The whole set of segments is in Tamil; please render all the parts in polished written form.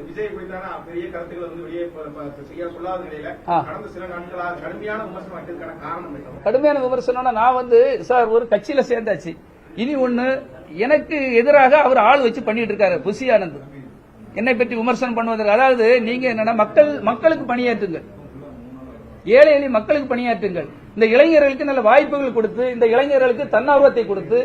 விஜய் குறித்தான பெரிய கருத்துக்களை வெளியே செய்ய சொல்லாத நிலையில கடந்த சில நாட்களாக கடுமையான விமர்சனம் வைக்கிறதுக்கான காரணம் என்ன? கடுமையான விமர்சனம்னா நான் சார் ஒரு கட்சியில சேர்ந்தாச்சு. இனி ஒண்ணு எனக்கு எதிராக அவர் ஆள் வச்சு பண்ணிட்டு இருக்காரு புசி ஆனந்த் என்னை பற்றி விமர்சனம் பண்ணுவதற்கு. அதாவது நீங்க என்னன்னா மக்களுக்கு பணியாற்றுங்கள், ஏழை எளிய மக்களுக்கு பணியாற்றுங்கள். இந்த இளைஞர்களுக்கு நல்ல வாய்ப்புகள் கொடுத்து, இந்த இளைஞர்களுக்கு தன்னார்வத்தை கொடுத்து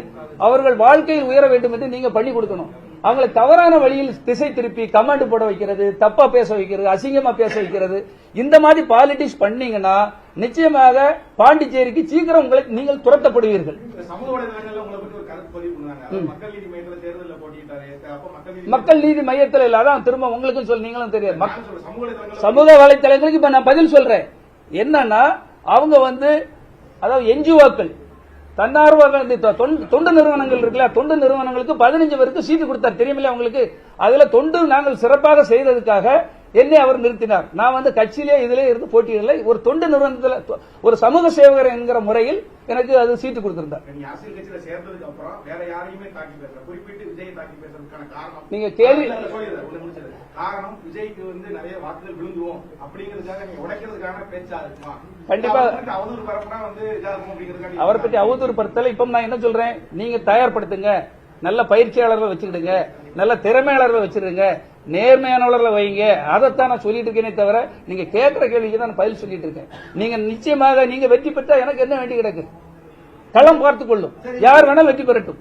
அவர்கள் வாழ்க்கையில் உயர வேண்டும் என்று நீங்க பண்ணி கொடுக்கணும். அவங்களை தவறான வழியில் திசை திருப்பி கமாண்ட் போட வைக்கிறது, தப்பா பேச வைக்கிறது, அசிங்கமா பேச வைக்கிறது, இந்த மாதிரி பாலிடிக்ஸ் பண்ணீங்கன்னா நிச்சயமாக பாண்டிச்சேரிக்கு சீக்கிரம் உங்களை நீங்கள் துரத்தப்படுவீர்கள். மக்கள் நீதி மையத்தில் இல்ல, அதான் திரும்ப உங்களுக்கும் சொல்ல நீங்களும் தெரியாது. சமூக வலைத்தளங்களுக்கு இப்ப நான் பதில் சொல்றேன். என்னன்னா அவங்க அதாவது என்ஜிஓக்கள் தன்னார்வ தொண்டு நிறுவனங்கள் இருக்குல்ல, தொண்டு நிறுவனங்களுக்கு 15 பேருக்கு சீட்டு கொடுத்தார் தெரியுமில்ல உங்களுக்கு. அதுல தொண்டு நாங்கள் சிறப்பாக செய்ததுக்காக என்னை அவர் நிறுத்தினார். நான் கட்சியிலே இதிலே இருந்து போட்டியிடல, ஒரு தொண்டு நிறுவனத்தில் ஒரு சமூக சேவகர் என்கிற முறையில் எனக்கு அது சீட்டு கொடுத்திருந்தார். நீங்க கேள்வி காரணம் விஜய்க்கு நிறைய வாக்குகள் விழுந்துவோம் அப்படிங்கிறதுக்காக நீங்க உடைக்கிறதுக்கான பேச்சா இருக்குமா? கண்டிப்பா அவதூறு பரப்புனா அவரை பற்றி அவதூறு பரத்தல. இப்ப நான் என்ன சொல்றேன், நீங்க தயார்படுத்துங்க, நல்ல பயிற்சியாளர்கள் வச்சுக்கிடுங்க, நல்ல திறமையாளர்கள் வச்சிருங்க, நேர்மையானவர்களை வைங்க. அதைத்தான் நான் சொல்லிட்டு இருக்கேனே தவிர நீங்க கேட்கிற கேள்விக்கு தான் பதில் சொல்லிட்டு இருக்கேன். நீங்க நிச்சயமாக நீங்க வெற்றி பெற்றா எனக்கு என்ன வேண்டி கிடக்கு? களம் பார்த்துக் கொள்ளும், யார் வேணாலும் வெற்றி பெறட்டும்.